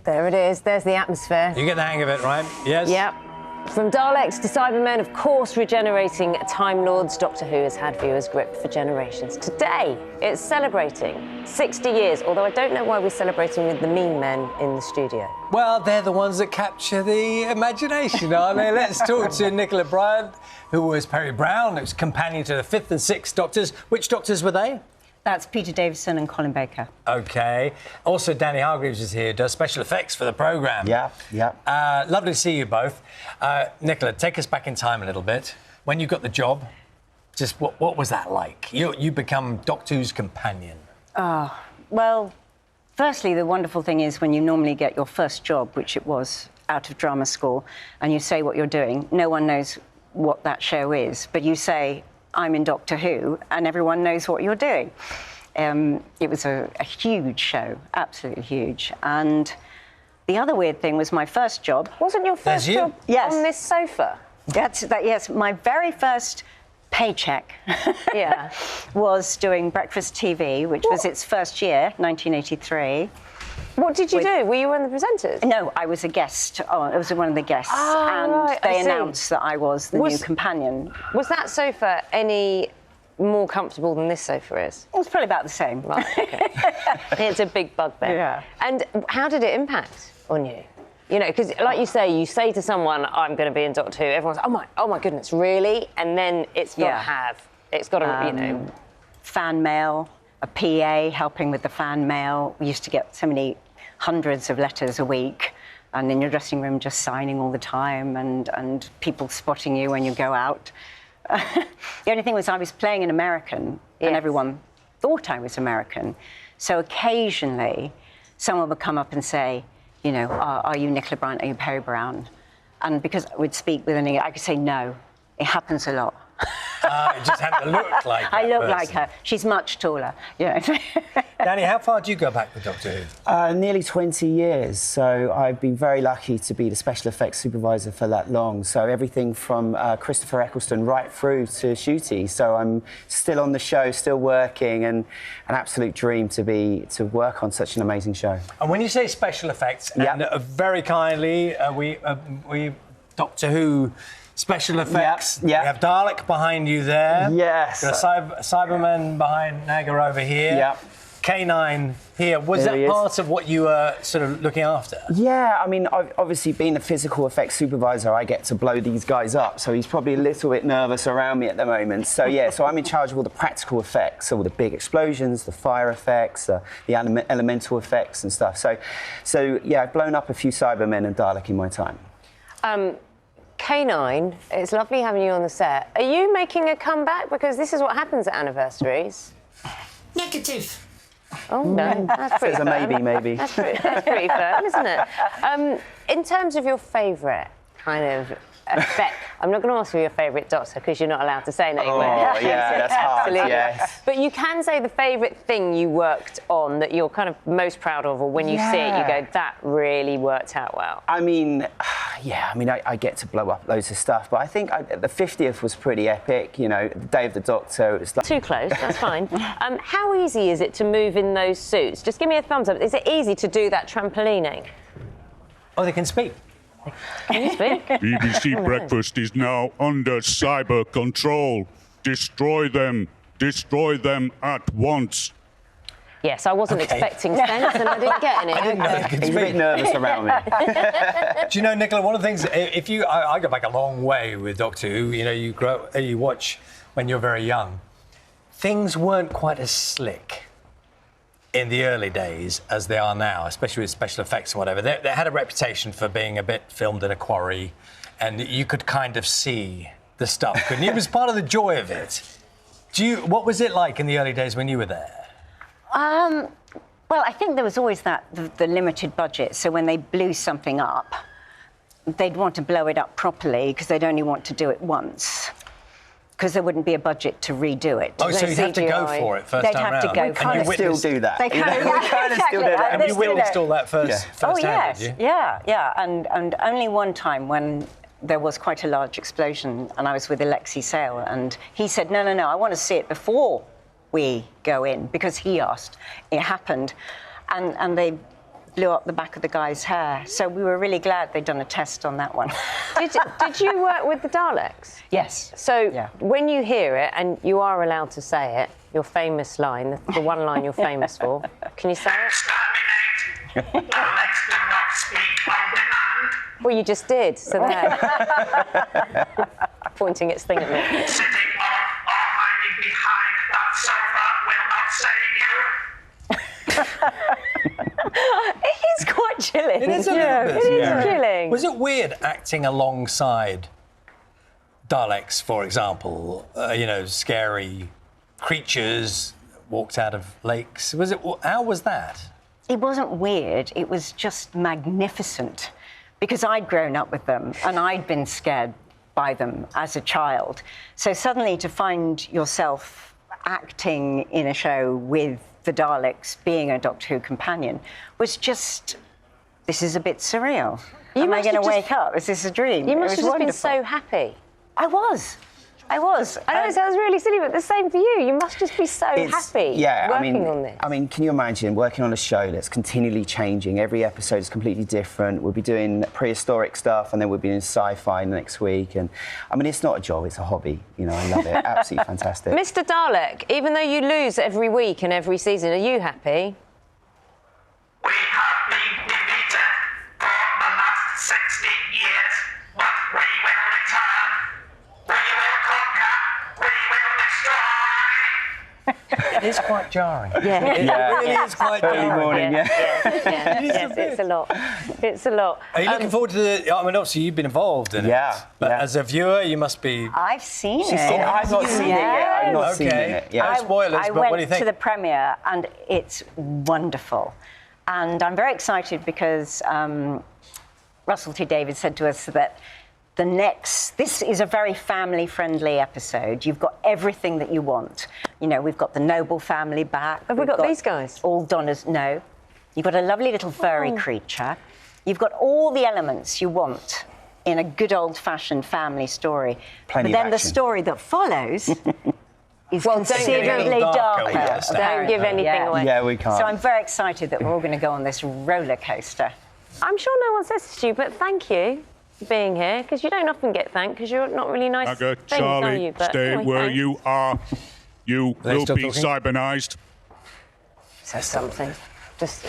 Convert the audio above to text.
There it is. There's the atmosphere. You get the hang of it, right? Yes? Yep. From Daleks to Cybermen, of course, regenerating Time Lords, Doctor Who has had viewers gripped for generations. Today, it's celebrating 60 years, although I don't know why we're celebrating with the mean men in the studio. Well, they're the ones that capture the imagination, aren't they? Let's talk to Nicola Bryant, who was Perry Brown, who's companion to the 5th and 6th Doctors. Which Doctors were they? That's Peter Davison and Colin Baker. OK. Also, Danny Hargreaves is here, does special effects for the programme. Yeah. Lovely to see you both. Nicola, take us back in time a little bit. When you got the job, just what was that like? You become Doctor Who's companion. Well, firstly, the wonderful thing is when you normally get your first job, which it was out of drama school, and you say what you're doing, no one knows what that show is, but you say, I'm in Doctor Who, and everyone knows what you're doing. It was a huge show, absolutely huge. And the other weird thing was my first job. Wasn't your first job on this sofa? Yes, my very first paycheck was doing Breakfast TV, which was its first year, 1983. What did you do? Were you one of the presenters? No, I was a guest. I was one of the guests, and right, they announced that I was the new companion. Was that sofa any more comfortable than this sofa is? It was probably about the same. Right, okay. It's a big bugbear. Yeah. And how did it impact on you? You know, because like you say to someone, I'm going to be in Doctor Who, everyone's, oh my goodness, really? And then it's got to you know... Fan mail, a PA helping with the fan mail. We used to get so many hundreds of letters a week, and in your dressing room just signing all the time, and people spotting you when you go out. The only thing was I was playing an American, and everyone thought I was American. So occasionally someone would come up and say, you know, are you Nicola Bryant, are you Perry Brown? And because I would speak with an I could say no. It happens a lot. It just had to look like her. I look like her. She's much taller. Yeah. Danny, how far do you go back with Doctor Who? Nearly 20 years. So I've been very lucky to be the special effects supervisor for that long. So everything from Christopher Eccleston right through to Shooty. So I'm still on the show, still working, and an absolute dream to work on such an amazing show. And when you say special effects, and very kindly, we Doctor Who special effects. Yeah. We have Dalek behind you there. Yes. Got a Cyberman behind Naga over here. Yeah. K9 here. Was that part of what you were sort of looking after? Yeah, I mean, I've obviously being a physical effects supervisor, I get to blow these guys up, so he's probably a little bit nervous around me at the moment. So yeah, so I'm in charge of all the practical effects, all the big explosions, the fire effects, the elemental effects and stuff. So yeah, I've blown up a few Cybermen and Dalek in my time. K9, it's lovely having you on the set. Are you making a comeback? Because this is what happens at anniversaries. Negative. Oh, no, that's pretty firm. maybe. That's pretty firm, isn't it? In terms of your favourite kind of effect, I'm not going to ask you your favourite Doctor because you're not allowed to say anything. Oh, yeah, that's hard, Absolutely. yes. But you can say the favourite thing you worked on that you're kind of most proud of, or when you see it, you go, that really worked out well. I mean, I get to blow up loads of stuff, but I think the 50th was pretty epic, you know, the Day of the Doctor. It was like... Too close, that's fine. How easy is it to move in those suits? Just give me a thumbs up. Is it easy to do that trampolining? Oh, they can speak. Can you speak? BBC Breakfast is now under cyber control. Destroy them at once. Yes, I wasn't expecting sense and I didn't get any. He's a bit nervous around me. Do you know, Nicola, one of the things, I go back a long way with Doctor Who, you know, you watch when you're very young. Things weren't quite as slick in the early days as they are now, especially with special effects and whatever. They had a reputation for being a bit filmed in a quarry, and you could kind of see the stuff, couldn't you? It was part of the joy of it. What was it like in the early days when you were there? Well, I think there was always the limited budget, so when they blew something up, they'd want to blow it up properly because they'd only want to do it once. Because there wouldn't be a budget to redo it. Oh, so you'd have to go for it first time round? They'd have to go for it. And you still do that. They kind of still do that. And you witnessed all that first Oh, hand, yes. did you? Yeah. And only one time when there was quite a large explosion and I was with Alexei Sale and he said, no, I want to see it before we go in, because he asked. It happened. And they blew up the back of the guy's hair. So we were really glad they'd done a test on that one. Did you work with the Daleks? Yes. So Yeah. when you hear it, and you are allowed to say it, your famous line, the one line you're famous for, can you say it? Exterminate. Daleks do not speak on demand. Well, you just did, so there. Pointing its thing at me. Sitting on or hiding behind that sofa will not save you. It is quite chilling. It is a little bit. It is chilling. Was it weird acting alongside Daleks, for example? Scary creatures walked out of lakes. How was that? It wasn't weird, it was just magnificent. Because I'd grown up with them and I'd been scared by them as a child. So suddenly to find yourself acting in a show with the Daleks, being a Doctor Who companion, was just, this is a bit surreal. Am I going to wake up? Is this a dream? You It must was have just been wonderful. so happy. I was. I know it sounds really silly, but the same for you. You must just be so happy working on this. I mean, can you imagine working on a show that's continually changing? Every episode is completely different. We'll be doing prehistoric stuff, and then we'll be doing sci-fi next week. And I mean, it's not a job; it's a hobby. I love it. Absolutely fantastic. Mr. Dalek, even though you lose every week and every season, are you happy? We have been defeated for the last 60 years, but we will return. We will conquer. We will destroy. It is quite jarring. Yeah. It really is quite Early jarring. morning, yeah. Yes, it's a lot. It's a lot. Are you looking forward to the? I mean, obviously you've been involved in it. Yeah, But yeah. as a viewer, you must be. I've seen it. I've not seen it yet. I've not seen Okay. it. Yeah. No spoilers, I but what do you went think? to the premiere and it's wonderful. And I'm very excited because Russell T. Davies said to us that this is a very family-friendly episode. You've got everything that you want. We've got the Noble family back. Have we got these guys? All Donna's, no. You've got a lovely little furry creature. You've got all the elements you want in a good old-fashioned family story. Plenty but of then the action. story that follows is Well, don't give considerably anything darker, darker. we understand. Don't give anything Yeah. away. Yeah, we can't. So I'm very excited that we're all going to go on this roller coaster. I'm sure no one says to you, but thank you for being here, because you don't often get thanked, because you're not really nice Okay, things, are Charlie, you? But stay anyway, where thanks. you are. You they will still be talking? cybernized. Says something. Just